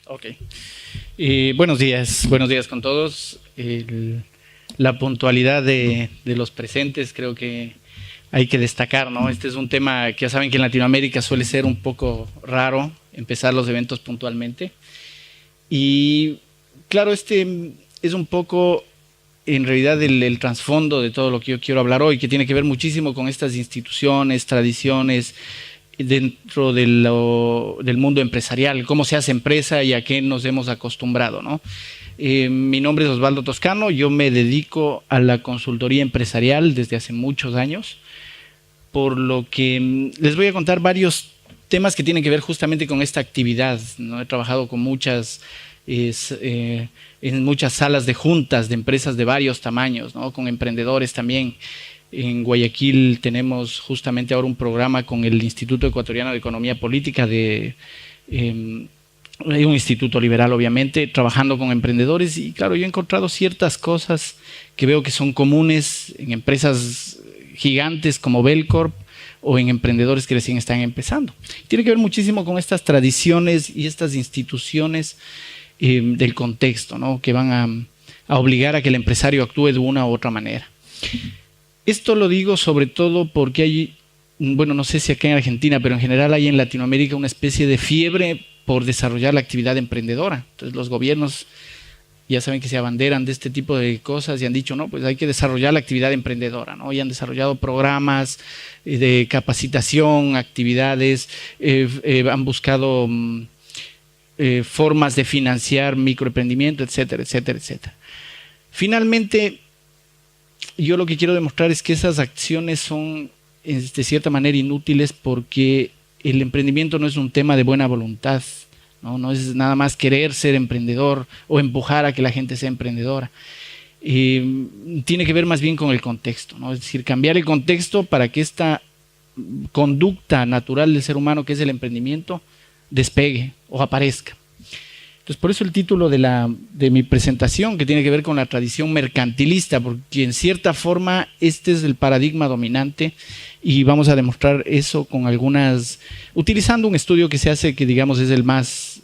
Ok. Buenos días con todos. La puntualidad de los presentes creo que hay que destacar, ¿no? Este es un tema que ya saben que en Latinoamérica suele ser un poco raro empezar los eventos puntualmente. Y claro, este es un poco en realidad el trasfondo de todo lo que yo quiero hablar hoy, que tiene que ver muchísimo con estas instituciones, tradiciones dentro del mundo empresarial, cómo se hace empresa y a qué nos hemos acostumbrado, ¿no? Mi nombre es Osvaldo Toscano, yo me dedico a la consultoría empresarial desde hace muchos años, por lo que les voy a contar varios temas que tienen que ver justamente con esta actividad, ¿no? He trabajado con en muchas salas de juntas de empresas de varios tamaños, ¿no? Con emprendedores también. En Guayaquil tenemos justamente ahora un programa con el Instituto Ecuatoriano de Economía Política un instituto liberal obviamente, trabajando con emprendedores y claro, yo he encontrado ciertas cosas que veo que son comunes en empresas gigantes como Belcorp o en emprendedores que recién están empezando. Tiene que ver muchísimo con estas tradiciones y estas instituciones del contexto, ¿no? Que van a obligar a que el empresario actúe de una u otra manera. Esto lo digo sobre todo porque hay, bueno, no sé si acá en Argentina, pero en general hay en Latinoamérica una especie de fiebre por desarrollar la actividad emprendedora. Entonces los gobiernos ya saben que se abanderan de este tipo de cosas y han dicho, no, pues hay que desarrollar la actividad emprendedora, ¿no? Y han desarrollado programas de capacitación, actividades, han buscado formas de financiar microemprendimiento, etcétera, etcétera, etcétera. Finalmente, yo lo que quiero demostrar es que esas acciones son de cierta manera inútiles porque el emprendimiento no es un tema de buena voluntad, ¿no? No es nada más querer ser emprendedor o empujar a que la gente sea emprendedora. Tiene que ver más bien con el contexto, ¿no? Es decir, cambiar el contexto para que esta conducta natural del ser humano, que es el emprendimiento, despegue o aparezca. Entonces, por eso el título de mi presentación, que tiene que ver con la tradición mercantilista, porque en cierta forma este es el paradigma dominante y vamos a demostrar eso con utilizando un estudio que se hace que digamos es el más,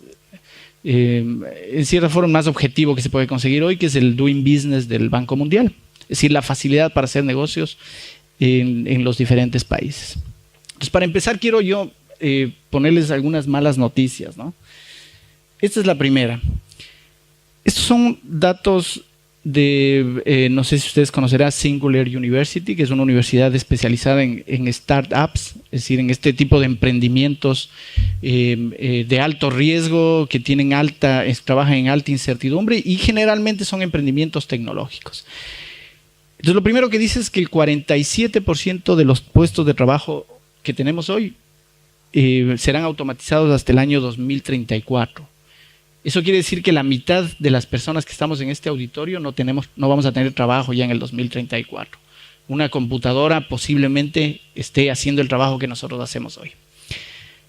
en cierta forma, más objetivo que se puede conseguir hoy, que es el Doing Business del Banco Mundial, es decir, la facilidad para hacer negocios en los diferentes países. Entonces, para empezar, quiero yo ponerles algunas malas noticias, ¿no? Esta es la primera. Estos son datos no sé si ustedes conocerán Singular University, que es una universidad especializada en startups, es decir, en este tipo de emprendimientos de alto riesgo, que trabajan en alta incertidumbre y generalmente son emprendimientos tecnológicos. Entonces, lo primero que dice es que el 47% de los puestos de trabajo que tenemos hoy serán automatizados hasta el año 2034. Eso quiere decir que la mitad de las personas que estamos en este auditorio no vamos a tener trabajo ya en el 2034. Una computadora posiblemente esté haciendo el trabajo que nosotros hacemos hoy.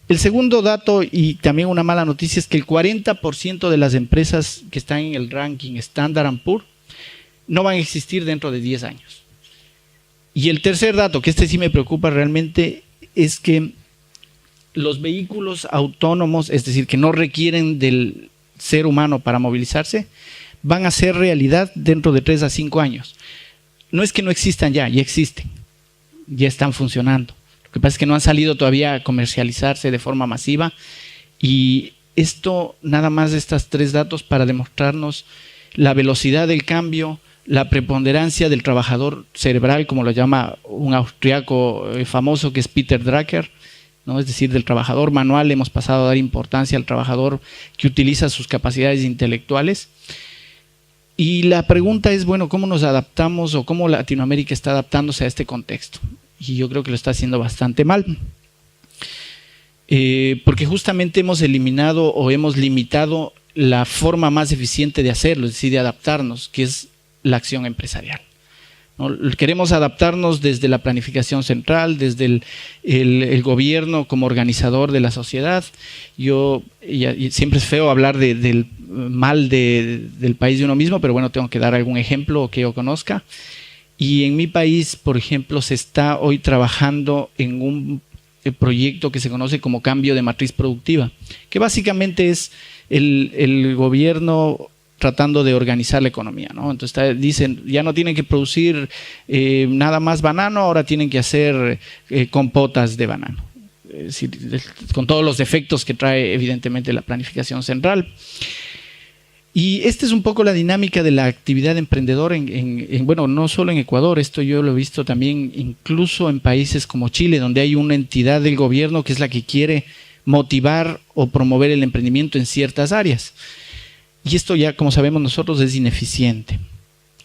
El segundo dato, y también una mala noticia, es que el 40% de las empresas que están en el ranking Standard & Poor's no van a existir dentro de 10 años. Y el tercer dato, que este sí me preocupa realmente, es que los vehículos autónomos, es decir, que no requieren del ser humano para movilizarse, van a ser realidad dentro de 3 a 5 años. No es que no existan ya existen, ya están funcionando. Lo que pasa es que no han salido todavía a comercializarse de forma masiva y esto, nada más estos 3 datos para demostrarnos la velocidad del cambio, la preponderancia del trabajador cerebral, como lo llama un austriaco famoso que es Peter Drucker, ¿no? Es decir, del trabajador manual hemos pasado a dar importancia al trabajador que utiliza sus capacidades intelectuales. Y la pregunta es, bueno, ¿cómo nos adaptamos o cómo Latinoamérica está adaptándose a este contexto? Y yo creo que lo está haciendo bastante mal. Porque justamente hemos eliminado o hemos limitado la forma más eficiente de hacerlo, es decir, de adaptarnos, que es la acción empresarial. ¿No? Queremos adaptarnos desde la planificación central, desde el gobierno como organizador de la sociedad. Siempre es feo hablar del mal del país de uno mismo, pero bueno, tengo que dar algún ejemplo que yo conozca. Y en mi país, por ejemplo, se está hoy trabajando en proyecto que se conoce como cambio de matriz productiva, que básicamente es el gobierno tratando de organizar la economía, ¿no? Entonces dicen, ya no tienen que producir nada más banano, ahora tienen que hacer compotas de banano. Es decir, con todos los defectos que trae evidentemente la planificación central. Y esta es un poco la dinámica de la actividad emprendedora bueno, no solo en Ecuador, esto yo lo he visto también incluso en países como Chile, donde hay una entidad del gobierno que es la que quiere motivar o promover el emprendimiento en ciertas áreas. Y esto ya, como sabemos nosotros, es ineficiente.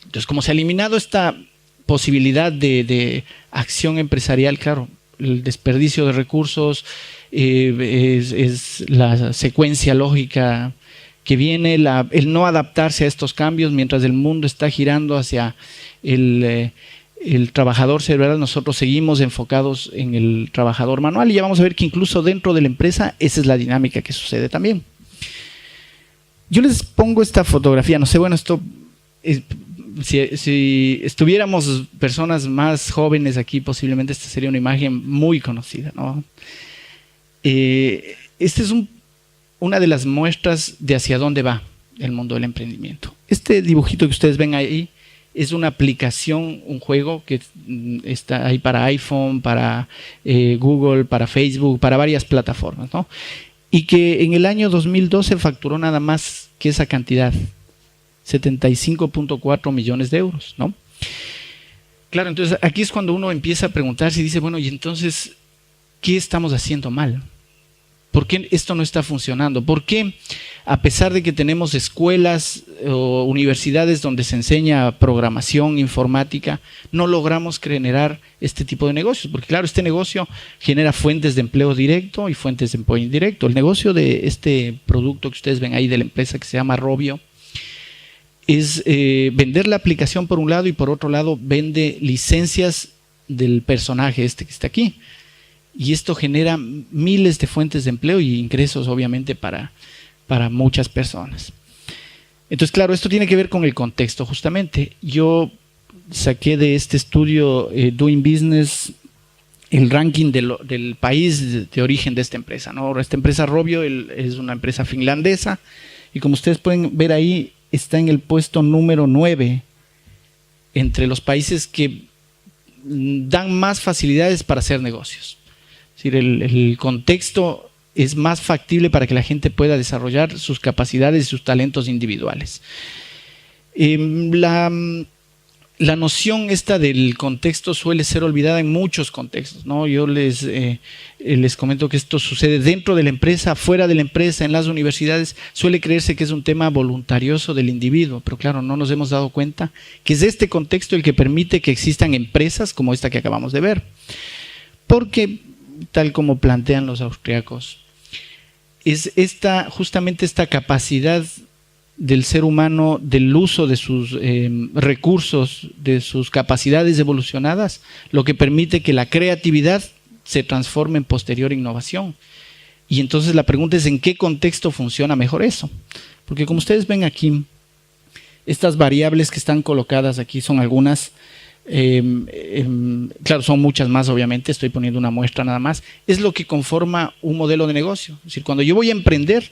Entonces, como se ha eliminado esta posibilidad de acción empresarial, claro, el desperdicio de recursos es la secuencia lógica que viene, el no adaptarse a estos cambios mientras el mundo está girando hacia el trabajador cerebral. Nosotros seguimos enfocados en el trabajador manual y ya vamos a ver que incluso dentro de la empresa esa es la dinámica que sucede también. Yo les pongo esta fotografía, no sé, bueno, esto si estuviéramos personas más jóvenes aquí, posiblemente esta sería una imagen muy conocida, ¿no? Esta es una de las muestras de hacia dónde va el mundo del emprendimiento. Este dibujito que ustedes ven ahí es una aplicación, un juego que está ahí para iPhone, para Google, para Facebook, para varias plataformas, ¿no? Y que en el año 2012 facturó nada más que esa cantidad, 75.4 millones de euros, ¿no? Claro, entonces aquí es cuando uno empieza a preguntarse y dice, bueno, y entonces, ¿qué estamos haciendo mal? ¿Por qué esto no está funcionando? ¿Por qué, a pesar de que tenemos escuelas o universidades donde se enseña programación informática, no logramos generar este tipo de negocios? Porque claro, este negocio genera fuentes de empleo directo y fuentes de empleo indirecto. El negocio de este producto que ustedes ven ahí de la empresa que se llama Robio es vender la aplicación por un lado y por otro lado vende licencias del personaje este que está aquí. Y esto genera miles de fuentes de empleo y ingresos obviamente para muchas personas. Entonces, claro, esto tiene que ver con el contexto justamente. Yo saqué de este estudio Doing Business el ranking del país de origen de esta empresa, ¿no? Esta empresa Robio es una empresa finlandesa y como ustedes pueden ver ahí, está en el puesto número 9 entre los países que dan más facilidades para hacer negocios. Es decir, el contexto es más factible para que la gente pueda desarrollar sus capacidades y sus talentos individuales. La noción esta del contexto suele ser olvidada en muchos contextos, ¿no? Yo les comento que esto sucede dentro de la empresa, fuera de la empresa, en las universidades. Suele creerse que es un tema voluntarioso del individuo, pero claro, no nos hemos dado cuenta que es este contexto el que permite que existan empresas como esta que acabamos de ver. Porque, tal como plantean los austriacos, es justamente esta capacidad del ser humano, del uso de sus recursos, de sus capacidades evolucionadas, lo que permite que la creatividad se transforme en posterior innovación. Y entonces la pregunta es, ¿en qué contexto funciona mejor eso? Porque como ustedes ven aquí, estas variables que están colocadas aquí son algunas, claro, son muchas más obviamente, estoy poniendo una muestra nada más, es lo que conforma un modelo de negocio. Es decir, cuando yo voy a emprender,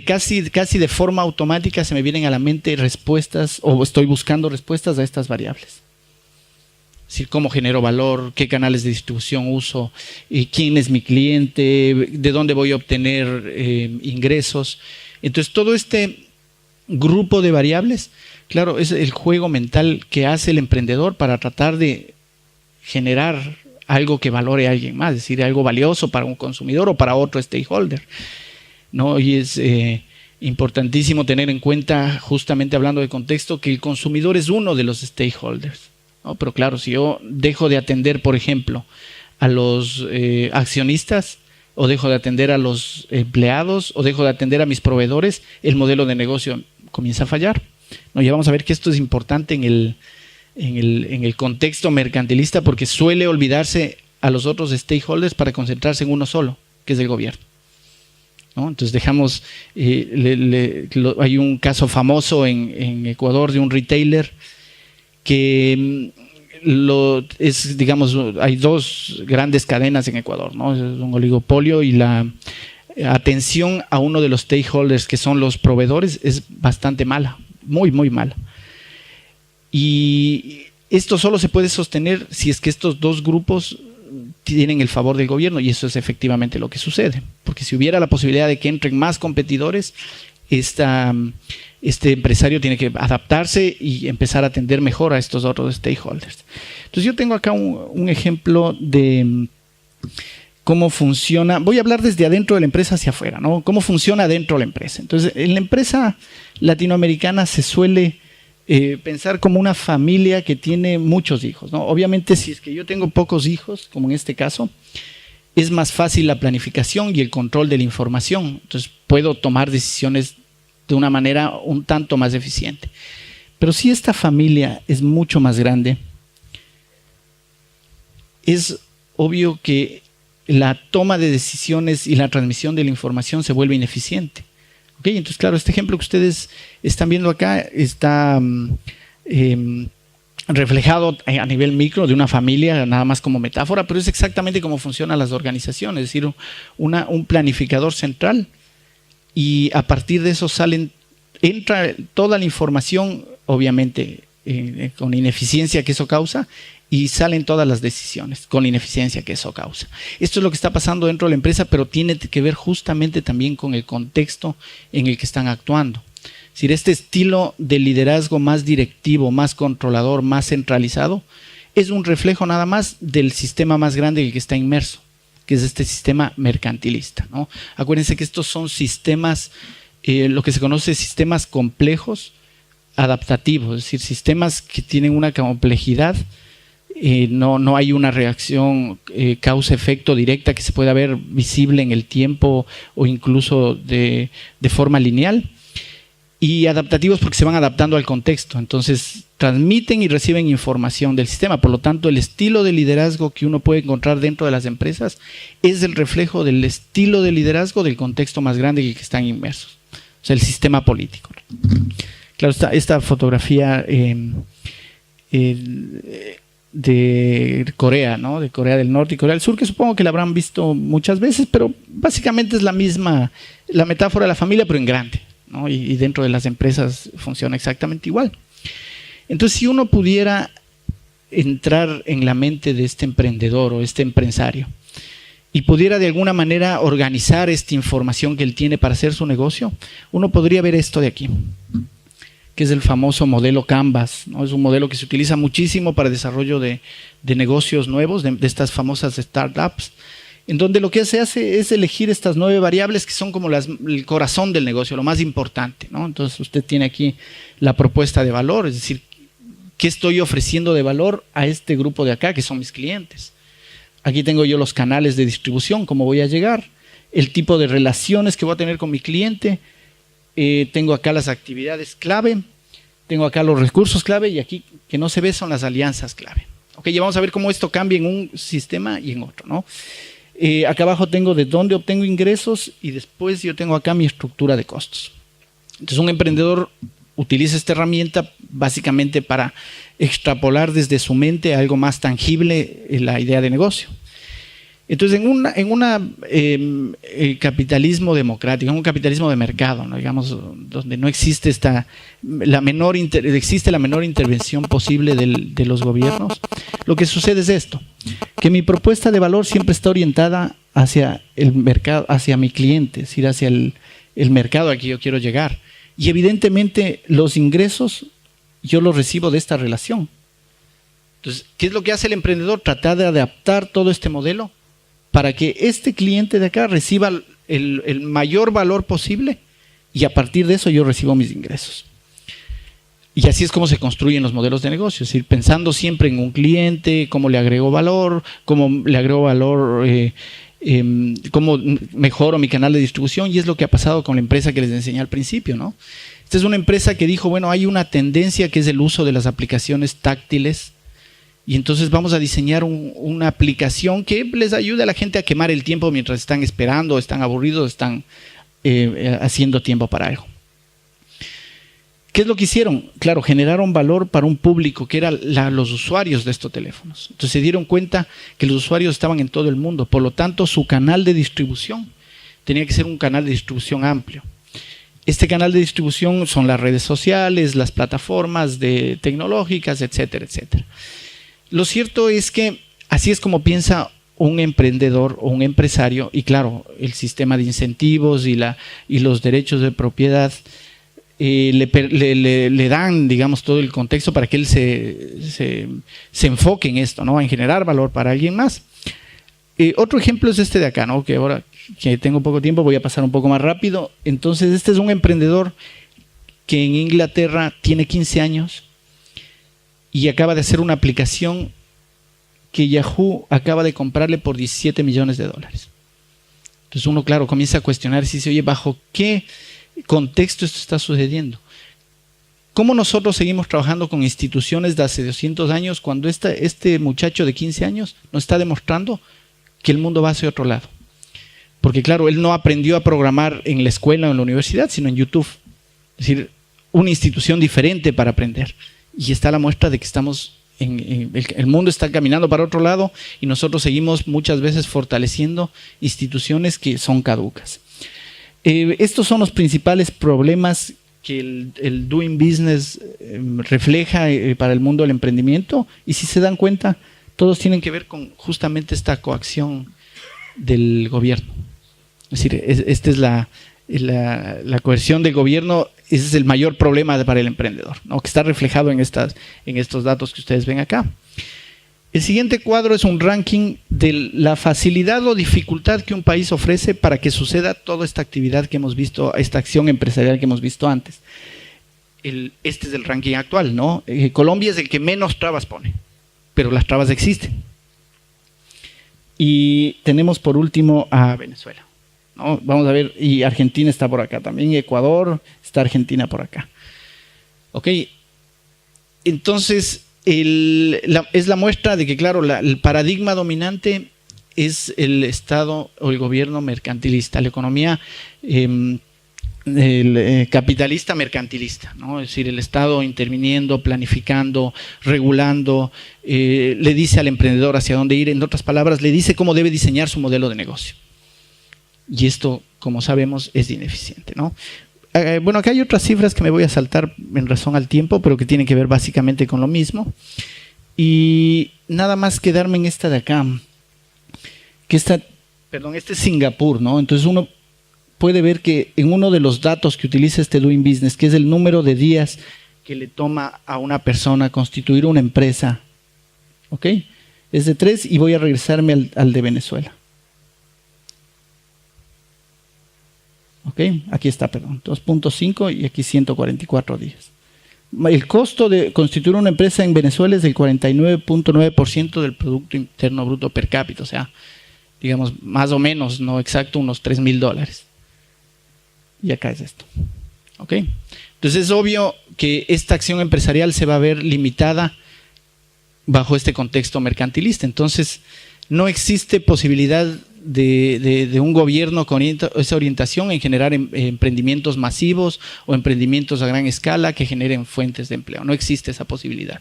casi de forma automática se me vienen a la mente respuestas o estoy buscando respuestas a estas variables. Es decir, cómo genero valor, qué canales de distribución uso, quién es mi cliente, de dónde voy a obtener ingresos. Entonces todo este grupo de variables, claro, es el juego mental que hace el emprendedor para tratar de generar algo que valore a alguien más, es decir, algo valioso para un consumidor o para otro stakeholder, ¿no? Y es importantísimo tener en cuenta, justamente hablando de contexto, que el consumidor es uno de los stakeholders, ¿no? Pero claro, si yo dejo de atender, por ejemplo, a los accionistas, o dejo de atender a los empleados, o dejo de atender a mis proveedores, el modelo de negocio comienza a fallar, ¿no? Ya vamos a ver que esto es importante en el contexto mercantilista, porque suele olvidarse a los otros stakeholders para concentrarse en uno solo, que es el gobierno, ¿no? Entonces dejamos, hay un caso famoso en Ecuador de un retailer que digamos, hay dos grandes cadenas en Ecuador, ¿no? Es un oligopolio y la atención a uno de los stakeholders, que son los proveedores, es bastante mala, muy, muy mala. Y esto solo se puede sostener si es que estos dos grupos tienen el favor del gobierno, y eso es efectivamente lo que sucede. Porque si hubiera la posibilidad de que entren más competidores, este empresario tiene que adaptarse y empezar a atender mejor a estos otros stakeholders. Entonces yo tengo acá un ejemplo de cómo funciona. Voy a hablar desde adentro de la empresa hacia afuera, ¿no? Cómo funciona dentro de la empresa. Entonces, en la empresa latinoamericana se suele pensar como una familia que tiene muchos hijos, ¿no? Obviamente, si es que yo tengo pocos hijos, como en este caso, es más fácil la planificación y el control de la información. Entonces, puedo tomar decisiones de una manera un tanto más eficiente. Pero si esta familia es mucho más grande, es obvio que la toma de decisiones y la transmisión de la información se vuelve ineficiente. ¿Okay? Entonces, claro, este ejemplo que ustedes están viendo acá está reflejado a nivel micro de una familia, nada más como metáfora, pero es exactamente cómo funcionan las organizaciones, es decir, un planificador central, y a partir de eso entra toda la información, obviamente con ineficiencia que eso causa, y salen todas las decisiones con la ineficiencia que eso causa. Esto es lo que está pasando dentro de la empresa, pero tiene que ver justamente también con el contexto en el que están actuando. Es decir, este estilo de liderazgo más directivo, más controlador, más centralizado, es un reflejo nada más del sistema más grande en el que está inmerso, que es este sistema mercantilista, ¿no? Acuérdense que estos son sistemas, lo que se conoce sistemas complejos, adaptativos, es decir, sistemas que tienen una complejidad. No hay una reacción causa-efecto directa que se pueda ver visible en el tiempo o incluso de forma lineal, y adaptativos porque se van adaptando al contexto, entonces transmiten y reciben información del sistema. Por lo tanto, el estilo de liderazgo que uno puede encontrar dentro de las empresas es el reflejo del estilo de liderazgo del contexto más grande en el que están inmersos, o sea, el sistema político. Claro, esta fotografía de Corea, ¿no? De Corea del Norte y Corea del Sur, que supongo que la habrán visto muchas veces, pero básicamente es la metáfora de la familia, pero en grande, ¿no? Y dentro de las empresas funciona exactamente igual. Entonces, si uno pudiera entrar en la mente de este emprendedor o este empresario y pudiera de alguna manera organizar esta información que él tiene para hacer su negocio, uno podría ver esto de aquí, que es el famoso modelo Canvas, ¿no? Es un modelo que se utiliza muchísimo para el desarrollo de negocios nuevos, de estas famosas startups, en donde lo que se hace es elegir estas 9 variables que son como el corazón del negocio, lo más importante, ¿no? Entonces usted tiene aquí la propuesta de valor, es decir, ¿qué estoy ofreciendo de valor a este grupo de acá, que son mis clientes? Aquí tengo yo los canales de distribución, cómo voy a llegar, el tipo de relaciones que voy a tener con mi cliente, tengo acá las actividades clave, tengo acá los recursos clave, y aquí que no se ve son las alianzas clave. Ok, ya vamos a ver cómo esto cambia en un sistema y en otro, ¿no? Acá abajo tengo de dónde obtengo ingresos, y después yo tengo acá mi estructura de costos. Entonces un emprendedor utiliza esta herramienta básicamente para extrapolar desde su mente a algo más tangible la idea de negocio. Entonces, en un capitalismo democrático, en un capitalismo de mercado, ¿no? Digamos, donde no existe existe la menor intervención posible de los gobiernos, lo que sucede es esto, que mi propuesta de valor siempre está orientada hacia el mercado, hacia mi cliente, es decir, hacia el mercado al que yo quiero llegar. Y evidentemente los ingresos yo los recibo de esta relación. Entonces, ¿qué es lo que hace el emprendedor? Tratar de adaptar todo este modelo para que este cliente de acá reciba el mayor valor posible, y a partir de eso yo recibo mis ingresos. Y así es como se construyen los modelos de negocio, es decir, pensando siempre en un cliente, cómo le agrego valor, cómo mejoro mi canal de distribución, y es lo que ha pasado con la empresa que les enseñé al principio, ¿no? Esta es una empresa que dijo, bueno, hay una tendencia que es el uso de las aplicaciones táctiles, y entonces vamos a diseñar una aplicación que les ayude a la gente a quemar el tiempo mientras están esperando, están aburridos, están haciendo tiempo para algo. ¿Qué es lo que hicieron? Claro, generaron valor para un público que eran los usuarios de estos teléfonos. Entonces se dieron cuenta que los usuarios estaban en todo el mundo. Por lo tanto, su canal de distribución tenía que ser un canal de distribución amplio. Este canal de distribución son las redes sociales, las plataformas tecnológicas, etcétera, etcétera. Lo cierto es que así es como piensa un emprendedor o un empresario. Y claro, el sistema de incentivos y los derechos de propiedad le dan, digamos, todo el contexto para que él se enfoque en esto, ¿no? En generar valor para alguien más. Otro ejemplo es este de acá, ¿no? Que ahora que tengo poco tiempo voy a pasar un poco más rápido. Entonces, este es un emprendedor que en Inglaterra tiene 15 años y acaba de hacer una aplicación que Yahoo acaba de comprarle por $17 millones. Entonces uno, claro, comienza a cuestionar si dice, oye, ¿bajo qué contexto esto está sucediendo? ¿Cómo nosotros seguimos trabajando con instituciones de hace 200 años cuando este muchacho de 15 años nos está demostrando que el mundo va hacia otro lado? Porque claro, él no aprendió a programar en la escuela o en la universidad, sino en YouTube. Es decir, una institución diferente para aprender. Y está la muestra de que el mundo está caminando para otro lado y nosotros seguimos muchas veces fortaleciendo instituciones que son caducas. Estos son los principales problemas que el Doing Business refleja para el mundo del emprendimiento, y si se dan cuenta, todos tienen que ver con justamente esta coacción del gobierno. Es decir, esta es la coerción del gobierno. Ese es el mayor problema para el emprendedor, ¿no? Que está reflejado en estos datos que ustedes ven acá. El siguiente cuadro es un ranking de la facilidad o dificultad que un país ofrece para que suceda toda esta actividad que hemos visto, esta acción empresarial que hemos visto antes. Este es el ranking actual, ¿no? Colombia es el que menos trabas pone, pero las trabas existen. Y tenemos por último a Venezuela, ¿no? Vamos a ver, y Argentina está por acá también, Ecuador, está Argentina por acá. Ok, entonces es la muestra de que, claro, el paradigma dominante es el Estado o el gobierno mercantilista, la economía capitalista mercantilista, ¿no? Es decir, el Estado interviniendo, planificando, regulando, le dice al emprendedor hacia dónde ir, en otras palabras, le dice cómo debe diseñar su modelo de negocio. Y esto, como sabemos, es ineficiente, ¿no? Bueno, acá hay otras cifras que me voy a saltar en razón al tiempo, pero que tienen que ver básicamente con lo mismo. Y nada más quedarme en esta de acá, que este es Singapur, ¿no? Entonces uno puede ver que en uno de los datos que utiliza este Doing Business, que es el número de días que le toma a una persona constituir una empresa, ¿ok? Es de 3, y voy a regresarme al de Venezuela. Ok, aquí está, perdón, 2.5 y aquí 144 días. El costo de constituir una empresa en Venezuela es del 49.9% del Producto Interno Bruto per cápita, o sea, digamos, más o menos, no exacto, unos $3,000. Y acá es esto. Ok, entonces es obvio que esta acción empresarial se va a ver limitada bajo este contexto mercantilista. Entonces, no existe posibilidad de un gobierno con esa orientación en generar emprendimientos masivos o emprendimientos a gran escala que generen fuentes de empleo. No existe esa posibilidad.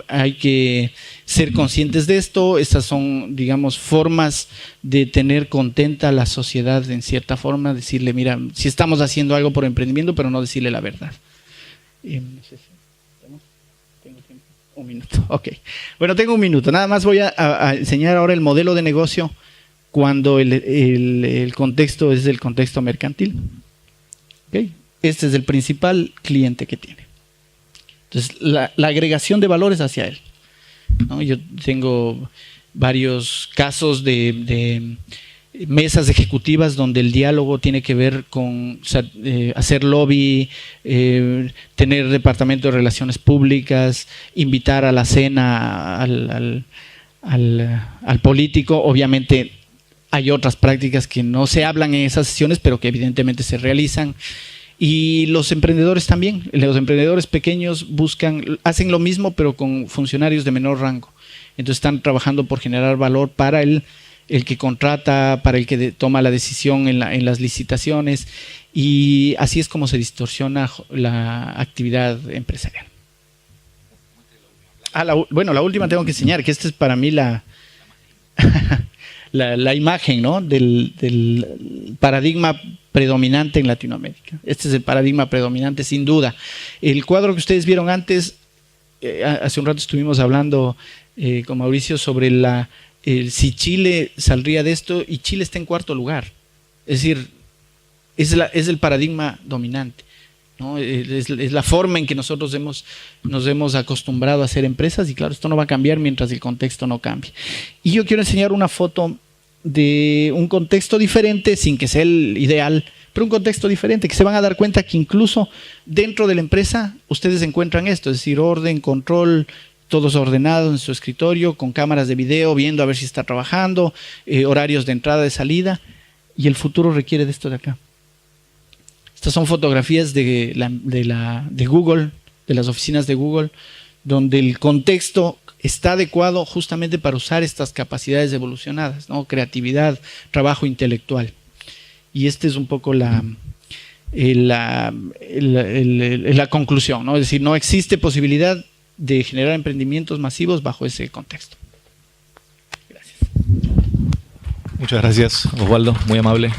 Hay que ser conscientes de esto. Estas son, digamos, formas de tener contenta a la sociedad en cierta forma, decirle, mira, si estamos haciendo algo por emprendimiento, pero no decirle la verdad. No sé si tengo tiempo. Un minuto, ok. Bueno, tengo un minuto. Nada más voy a enseñar ahora el modelo de negocio cuando el contexto es el contexto mercantil. ¿Okay? Este es el principal cliente que tiene. Entonces, la agregación de valores hacia él, ¿no? Yo tengo varios casos de mesas ejecutivas donde el diálogo tiene que ver con hacer lobby, tener departamento de relaciones públicas, invitar a la cena al político. Obviamente hay otras prácticas que no se hablan en esas sesiones, pero que evidentemente se realizan. Y los emprendedores también, los emprendedores pequeños hacen lo mismo, pero con funcionarios de menor rango. Entonces están trabajando por generar valor para el el que contrata, para el que toma la decisión en las licitaciones, y así es como se distorsiona la actividad empresarial. Bueno, la última tengo que enseñar, que esta es para mí la imagen, ¿no?, del paradigma predominante en Latinoamérica. Este es el paradigma predominante, sin duda. El cuadro que ustedes vieron antes, hace un rato estuvimos hablando con Mauricio sobre si Chile saldría de esto, y Chile está en cuarto lugar. Es decir, es el paradigma dominante, ¿no? Es la forma en que nosotros nos hemos acostumbrado a hacer empresas, y claro, esto no va a cambiar mientras el contexto no cambie. Y yo quiero enseñar una foto de un contexto diferente, sin que sea el ideal, pero un contexto diferente, que se van a dar cuenta que incluso dentro de la empresa ustedes encuentran esto, es decir, orden, control, todos ordenados en su escritorio, con cámaras de video, viendo a ver si está trabajando, horarios de entrada, de salida, y el futuro requiere de esto de acá. Estas son fotografías de Google, de las oficinas de Google, donde el contexto está adecuado justamente para usar estas capacidades evolucionadas, ¿no? Creatividad, trabajo intelectual. Y esta es un poco la conclusión, ¿no? Es decir, no existe posibilidad de generar emprendimientos masivos bajo ese contexto. Gracias. Muchas gracias, Osvaldo, muy amable.